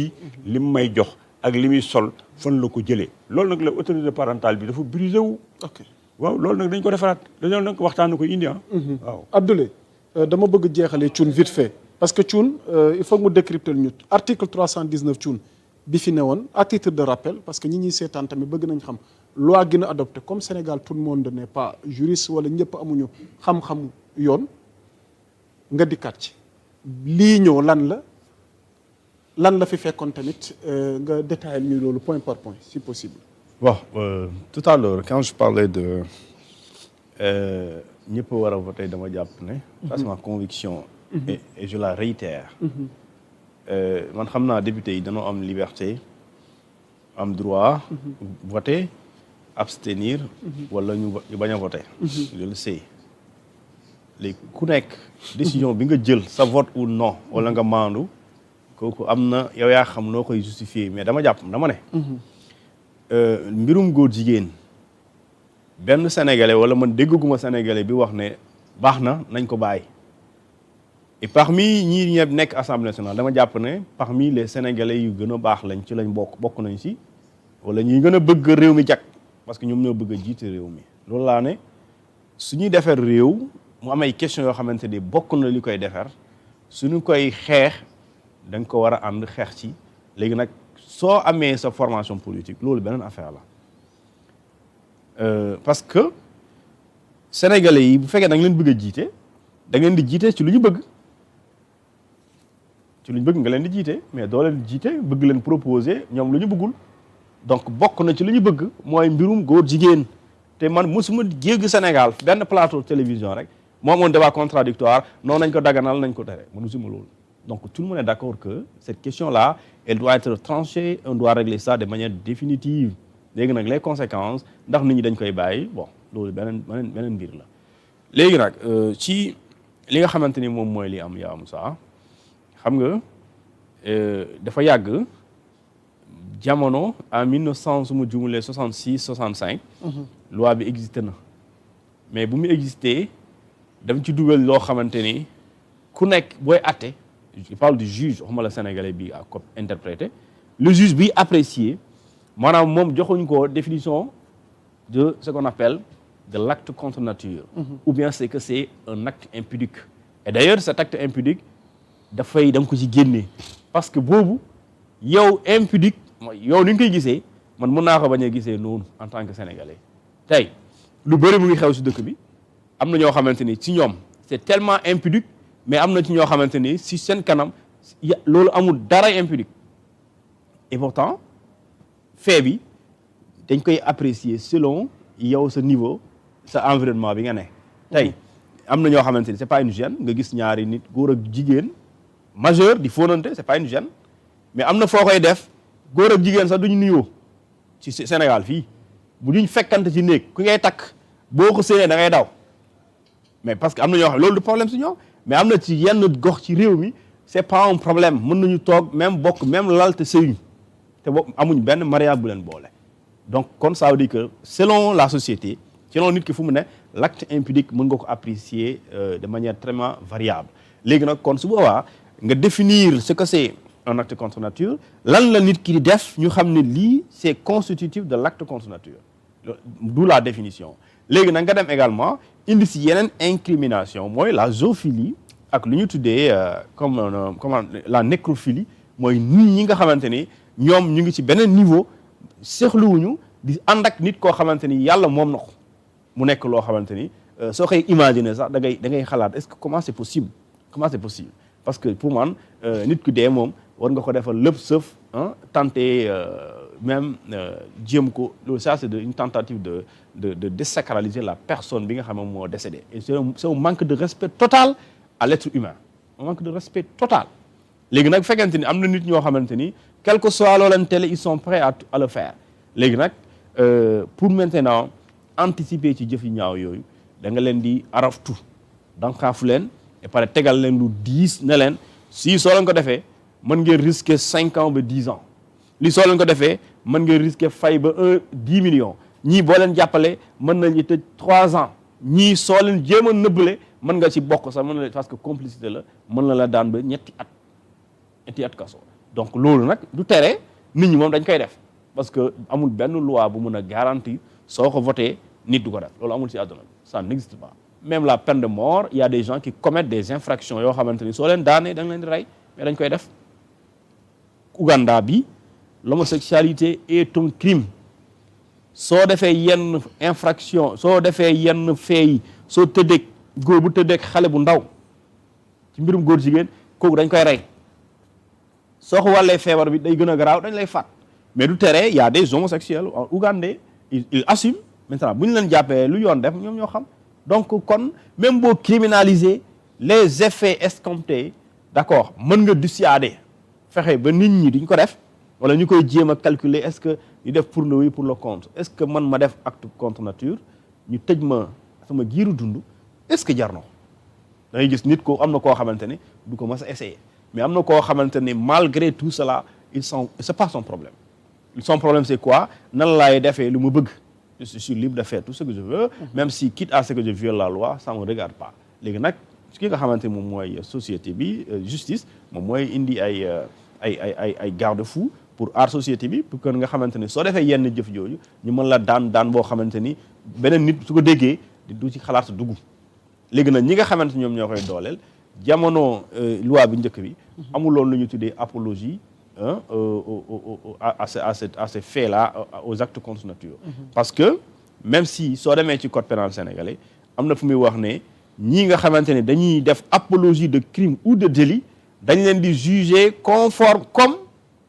li mu may jox ak li muy sol fan la ko jëlee loolu nag la autorité parentale bi dafa brisé wu. ok waaw loolu nag dañ ko defaraat dañoo nag waxtaan ko indi waaw Abdoulaye dama bëgg jeexalee Thioune vite fait parce que Thioune il faut mu décrypter ñu article 319 Thioune bi fi ne woon à titre de rappel parce que ñi ñuy seetaan tamit bëgg nañ xam loi gi na adopté comme Sénégal tout le monde n'est pas juriste wala ñëpp amuñu xam-xam yoon nga dikkaat ci lii ñëw lan la fi fekkoon tamit nga détaillé ñu loolu point par point si possible. Bon, tout à l'heure quand je parlais de ñëpp war a voter dama jàpp ne. c'est ma conviction. et je la réitère. man xam naa député yi dañoo am liberté am droit. voter abstenir. wala ñu bañ a voter. je le sais léegi ku nekk décision bi nga jël sa vote ou non wala nga maandu kooku am na yow yaa xam noo koy justifier mais dama jàpp dama ne. mbirum góor jigéen benn sénégalais wala man dégguma sénégalais bi wax ne baax na nañ ko bàyyi. et parmi ñii ñëpp nekk assemblée nationale dama jàpp ne parmi les sénégalais yu gën a baax lañ ci lañ bokk nañ si wala ñuy gën a bëgg réew mi jag parce que ñoom ñoo bëgg a jiite réew mi. loolu laa ne suñuy defar réew mu am ay questions yoo xamante ni bokk na li koy defar suñu koy xeex da nga ko war a ànd xeex ci léegi nag soo amee sa formation politique loolu beneen affaire la parce que sénégalais yi bu fekkee da nga leen bëgg a jiite da ngeen di jiite ci lu ñu bëgg. ci lu ñu bëgg nga leen di jiite mais doo leen jiite bëgg leen proposer ñoom lu ñu bëggul donc bokk na ci lu ñu bëgg mooy mbirum góor jigéen te man mosuma jéggi Sénégal benn plateau télévision rek moo amoon débat contradictoire noonu nañ ko daganal nañ ko tere mosuma loolu. donc tout le monde est d'accord que cette question-là elle doit être tranchée on doit régler ça de manière définitive léegi nag les conséquences ndax nit ñi dañ koy bàyyi bon loolu beneen mbir la. léegi nag ci li nga xamante ni moom mooy li am yaa Moussa xam nga dafa yàgg jamono en 1900 su ma jumulee 66 65. loi bi existé na mais bu mu existé dama ci dugal loo xamante ni ku nekk booy atte je parle du juge waxuma la sénégalais bi à ko interprété le juge bi apprécié maanaam moom joxuñ ko définition de ce qu'on appelle de l'acte contre nature. ou bien c'est que c'est un acte impudique et d'ailleurs cet acte impudique dafay da nga ko ci génne parce que boobu yow impudique yow ni nga koy gisee man mën naa ko bañ a gisee noonu en tant que sénégalais tey lu bëri mu ngi xew si dëkk bi am na ñoo xamante ni ci ñoom c'est tellement impudique mais am na ci ñoo xamante ni si seen kanam loolu amul dara impudique et pourtant fait bi dañ koy apprécier selon yow sa niveau sa environnement bi nga ne tey am na ñoo xamante ni c'est pas une gêne nga gis ñaari nit góor ak jigéen majeur di fóonante c'est pas une gêne mais am na foo koy def góor ak jigéen sax duñu nuyoo ci Sénégal fii bu duñ fekkante ci néeg ku ngay takk boo ko séenee da ngay daw mais parce que am na ñoo xam loolu du problème si ñoom mais am na ci yenn gox ci réew mi c'est pas un problème mën nañu toog même bokk même lal te sëyuñ te bokk amuñ benn mariage bu leen boole donc kon ça veut dire que selon la société selon nit ki fu mu ne l'acte impudique mën nga ko apprécier de manière vraiment variable léegi nag kon su boobaa nga définir ce que c'est un acte contre nature lan la nit ki di def ñu xam ne lii c'est constitutif de l'acte contre nature d'où la définition léegi nag nga dem également indi si yeneen incrimination mooy la zoophilie ak lu ñu tuddee comment la nécrophilie mooy nit ñi nga xamante ni ñoom ñu ngi ci beneen niveau seexluwuñu di ànd ak nit koo xamante ni yàlla moom na ko mu nekk loo xamante ni soo koy imaginer sax da ngay xalaat est-ce que comment c'est possible parce que pour man nit ku dee moom war nga ko defal lépp sauf tenter même jéem ko loolu ça c'est une tentative de désacraliser la personne bi nga xam ne moo décédé et c'est un manque de respect total à l'être humain un manque de respect total léegi nag fekkente ni am na nit ñoo xamante ni quel que soit loo leen télé ils sont prêts à le faire léegi nag pour maintenant anticiper ci jëf yi ñaaw yooyu da nga leen di araftu dankaafu leen et pare tegal leen lu 10 ne leen si soo leen ko defee mën ngeen risquer 5 ans ba 10 ans li soo leen ko defee mën ngeen risquer fay ba 10 millions ñii boo leen jàppale mën nañu tëj 3 ans ñii soo leen jéem a nëbbale mën nga ci bokk sax mën na parce que complicité la mën na la daan ba ñetti at kaso donc loolu nag du tere nit ñi moom dañ koy def parce que amul benn loi bu mun a garantir soo ko voté nit du ko def loolu amul ci àdduna bi ça n'existe pas même la peine de mort il y a des gens qui commettent des infractions yoo xamante ni soo leen daanee da nga leen di rey mais dañ koy def Ouganda bi l'homosexualité est un crime soo defee yenn infraction soo defee yenn fee soo tëddeeg góor bu tëddeeg xale bu ndaw ci mbirum góor jigéen kooku dañ koy rey soo ko wàllee feebar bi day gën a garaaw dañ lay faat mais du tere y a des homosexuels en Ouganda ils assument maintenant bu ñu leen jàppee lu yoon def ñoom ñoo xam donc kon même boo criminaliser les effets escomptés d'accord mën nga dissuader fexe ba nit ñi duñ ko def wala ñu koy jéem a calculer est-ce que ñu def pour le oui pour le contre est-ce que man ma def acte contre nature ñu tëj ma sama giiru dund est-ce que jar na da ngay gis nit ko am na koo xamante ne du ko mas a essayer mais am na koo xamante ne malgré tout cela c'est pas son problème son problème c'est quoi nan laay defee lu mu bëgg je suis libre de faire tout ce que je veux même si quitte à ce que je viole la loi ça me regarde pas léegi nag ki nga xamante moom mooy société bi justice moom mooy indi ay garde-fou pour aar société bi pour que nga xamante ni soo defee yenn jëf jooju ñu mën la daan boo xamante ni beneen nit su ko déggee du ci xalaat dugg léegi nag ñi nga xamante ñoom ñoo koy dooleel jamono loi bi njëkk bi amuloon lu ñu tuddee apologie à ces faits-là aux actes contre nature parce que même si soo demee ci code pénal sénégalais am na fu muy wax ne ñii nga xamante ne dañuy def apologie de crime ou de délit dañ leen di juger conforme comme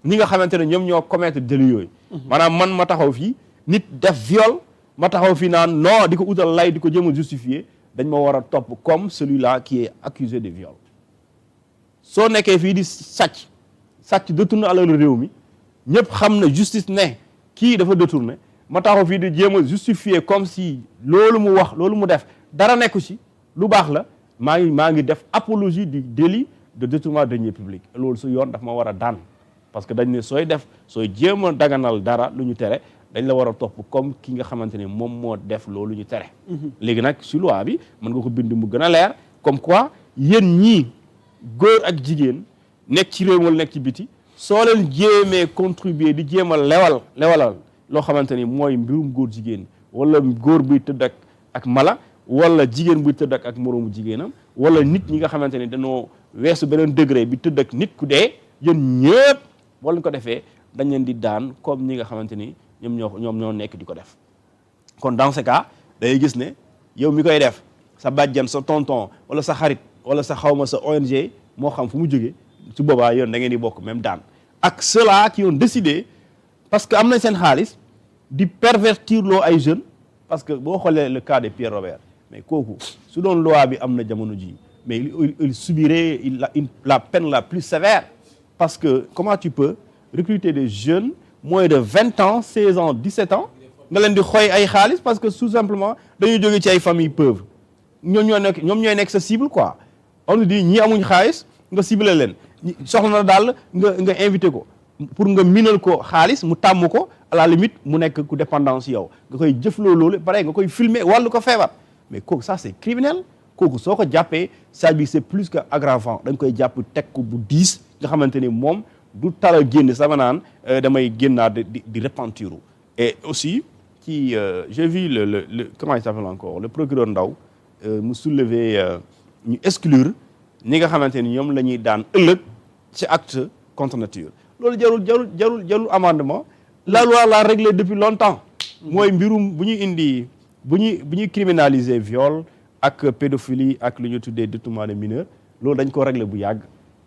ñi nga xamante ne ñoom ñoo commettre délit yooyu maanaam man ma taxaw fii nit def viol ma taxaw fii naan non di ko utal lay di ko jéem a justifier dañ ma war a topp comme celui-là qui est accusé de viol soo nekkee fii di sàcc détourné alal réew mi ñëpp xam na justice ne kii dafa détourné ma taxaw fii di jéem a justifier comme si loolu mu wax loolu mu def dara nekku ci lu baax la maa ngi def apologie du délit de détournement de deniers publics loolu su yoon daf ma war a daan parce que dañ ne sooy jéem a daganal dara lu ñu tere dañ la war a topp comme ki nga xamante ne moom moo def loolu ñu tere léegi nag si loi bi mën nga ko bind mu gën a leer comme quoi yéen ñii góor ak jigéen nekk ci réew wala nekk ci biti soo leen jéemee contribuer di jéem a lewalal loo xamante ni mooy mbirum góor jigéen wala góor buy tëdd ak mala wala jigéen buy tëdd ak moroomu jigéenam wala nit ñi nga xamante ni dañoo weesu beneen degré bi tëdd ak nit ku dee yéen ñëpp wala ñu ko defee dañ leen di daan comme ñi nga xamante ni ñoom ñoo nekk di ko def kon dans ce cas day gis ne yow mi koy def sa bàjjan sa tonton wala sa xarit wala sa xawma sa ONG moo xam fu mu jógee su boobaa yoon da ngeen di bokk même daan ak ceux-là qui ont décidé parce que am nañ seen xaalis di pervertir loo ay jeunes parce que boo xoolee le cas de Pierre Robert mais kooku su doon loi bi am na jamono ji mais il subirait la peine la plus sévère parce que comment tu peux recruter des jeunes moins de 20 ans 16 ans 17 ans nga leen di xooy ay xaalis parce que tout simplement dañuy jógee ci ay familles pauvres ñoom ñooy nekk sa cible quoi on nous dit ñii amuñ xaalis nga ciblé leen soxla na daal nga invité ko pour nga minal ko xaalis mu tàmm ko à la limite mu nekk ku dépendant si yow nga koy jëfloo loolu pare nga koy filmer wàllu ko feebar mais kooku ça c'est criminel kooku soo ko jàppee c'est-à-dire c'est plus que aggravant da nga koy jàpp teg ko bu diis nga xamante ni moom du tala génn sama naan damay génnaat di repentiru et aussi j'ai vu le comment il s'appelle encore le procureur Ndaw mu soulever ñu exclure ñi nga xamante ni ñoom la ñuy daan ëllëg ci acte contre nature loolu jarul amendement la loi l'a réglé depuis longtemps mooy mbirum bu ñuy criminaliser viol ak pédophilie ak lu ñu tuddee détournement de mineur loolu dañ ko réglé bu yàgg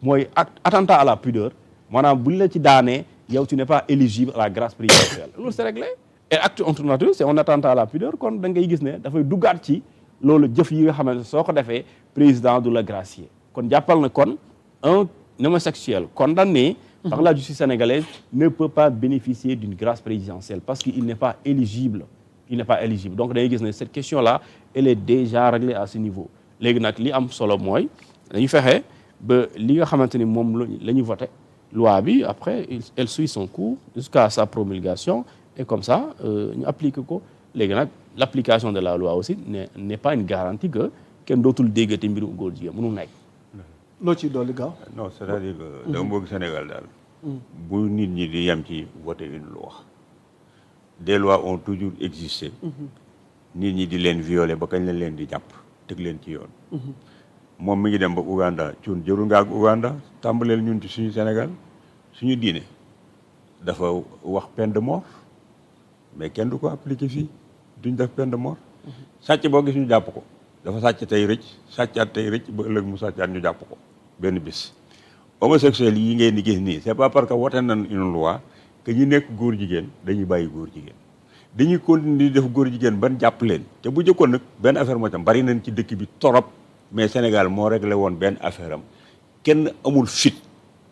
mooy attentat à la pudeur maanaam buñ la ci daanee yow tu n'es pas éligible à la grâce présidentielle loolu c'est réglé et acte contre nature c'est un attentat à la pudeur kon da ngay gis ne dafay duggaat ci loolu jëf yi nga xamante soo ko defee président du la gracier kon jàppal na kon un homosexuel condamné par la justice sénégalaise ne peut pas bénéficier d'une grâce présidentielle parce qu'il n'est pas éligible donc da ngay gis ne cette question là elle est déjà réglée à ce niveau léegi nag li am solo mooy dañu fexe ba li nga xamante ni moom la ñu voté loi bi après elle suit son cours jusqu'à sa promulgation et comme ça ñu applique ko léegi nag l'application de la loi aussi n'est pas une garantie que kenn dootul déggati mbiru góor jigéen mënul nekk. loo ciy dolli gaaw. non c'est-à-dire que dama bëgg Sénégal daal bu nit ñi di yem ci voter une loi. Des lois ont toujours existé. nit ñi di leen violer ba kañ lañ leen di jàpp teg leen ci yoon. moom mi ngi dem ba Ouganda cuun jëru nga ak Ouganda tàmbaleel ñun ci suñu Sénégal suñu diine dafa wax peine de mort mais kenn du ko appliquer fii duñ def peine de mort. sàcc boo gis ñu jàpp ko dafa sàcc tey rëcc sàccaat tey rëcc ba ëllëg mu sàccaat ñu jàpp ko benn bis. homosexuels yi ngeen di gis nii c'est pas parce que wote nañ une loi que ñi nekk góor jigéen dañuy bàyyi góor jigéen dañuy continuer di def góor jigéen ban jàpp leen te bu jëkkoon nag benn affaire moo tam bari nañ ci dëkk bi torop mais Sénégal moo réglé woon benn affaire am kenn amul fit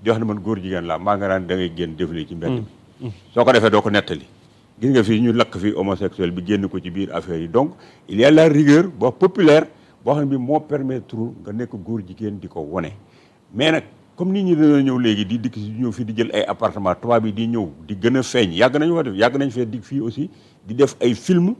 di wax ne man góor jigéen laa maa nga naan da ngay génn défilé ci mbedd bi soo ko defee doo ko nettali gis nga fii ñu lakk fii homosexuel bi génn ko ci biir affaire yi donc il y a la rigueur boo populaire boo xam ne bi moo permettre nga nekk góor jigéen di ko wone mais nag comme nit ñi dañoo ñëw léegi di dikk si ñëw fii di jël ay appartement tubaab bi di ñëw di gën a feeñ yàgg nañu ko def yàgg nañ fee di fii aussi di def ay film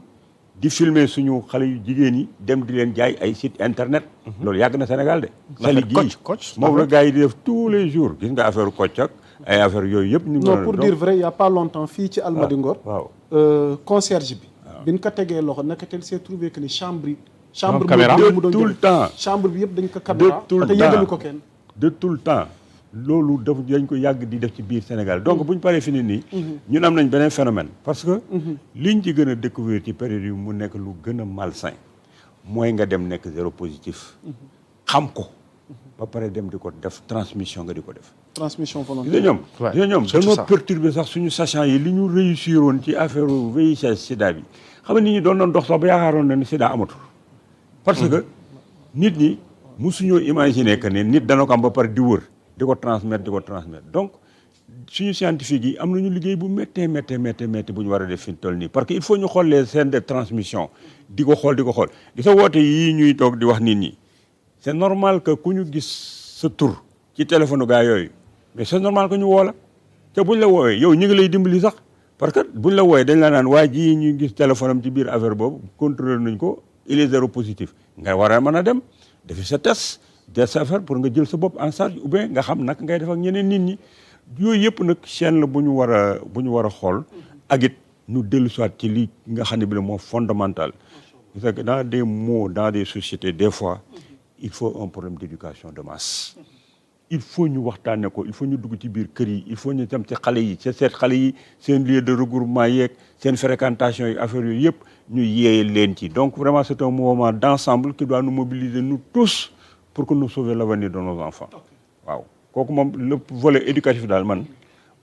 di filmer suñu xale yu jigéen yi dem di leen jaay ay site internet loolu yàgg na Sénégal de sali gii moom la gars yi di def tous les jours gis nga affaire Kocc ak ay affaire yooyu yëpp ñu non pour dire vrai il y a pas longtemps fii ci Almadi Ngor waaw concierge bi biñ ko tegee loxo nakatel s'est trouvé que ni chambre bi de tout le temps chambre bi yëpp dañ ko caméra tout le te yëgalu ko kenn de tout le temps loolu dañ ko yàgg di def ci biir Sénégal donc bu ñu paree fi nii ñun am nañ beneen phénomène parce que liñ ci gën a découvrir ci période yi mu nekk lu gën a malsain mooy nga dem nekk zéro positif xam ko ba pare dem di ko def transmission nga di ko def transmission volontaire gis nga ñoom dañoo perturber sax suñu sachant yi li ñu réussir woon ci affaire VIH sida bi xam nga nit ñi doon dox sax ba yaakaaroon na ni sida amatul parce que nit ñi musuñoo imaginer que ne nit dana ko am ba pare di wër di ko transmettre donc suñu scientifique yi am nañu liggéey bu méttee bu ñu war a def fi mu toll nii parce que il faut ñu xool les chaînes de transmission di ko xool gis nga woote yii ñuy toog di wax nit ñi c'est normal que ku ñu gis sa tur ci téléphone gaa yooyu mais c'est normal que ñu woo la te buñ la woowee yow ñu ngi lay dimbali sax parce que buñ la wooyee dañ la naan waa ji ñuy gis téléphone am ci biir affaire boobu contrôler nañ ko il est zéro positif nga war a mën a dem defi sa test des affaires pour nga jël sa bopp en charge ou bien nga xam nag ngay def ak ñeneen nit ñi yooyu yëpp nag chaîne la bu ñu war a xool ak it ñu dellu soit ci li nga xam ne bi la moo fondamental parce que dans des mots dans des sociétés des fois il faut un problème d'éducation de masse il faut ñu waxtaane ko il faut ñu dugg ci biir kër yi il faut ñu dem ci xale yi ci seet xale yi seen lieu de regroupement yeeg seen fréquentation yi affaire yooyu yëpp ñu yeeye leen ci donc vraiment c'est un mouvement d'ensemble qui doit nous mobiliser nous tous pour que nous sauver l'avenir de nos enfants waaw kooku moom le volet éducatif daal man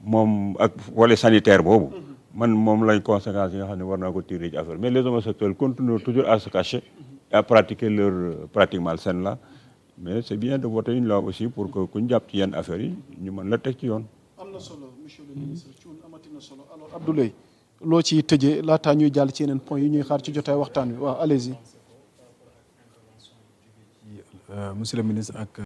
moom ak volet sanitaire boobu man moom lañ conséquences yi nga xam ne war naa ko tirer ci affaire mais les homosexuels continuent toujours à se cacher et à pratiquer leur pratique malsaine là mais c'est bien de voter une loi aussi pour que ku ñu jàpp ci yenn affaires yi ñu mën la teg ci yoon. am na solo monsieur le ministre Thioune amati na solo alors Abdoulaye loo ciy tëjee laataa ñuy jàll ci yeneen point yi ñuy xaar ci jotaay waxtaan wi waaw allez-y. Monsieur le ministre ak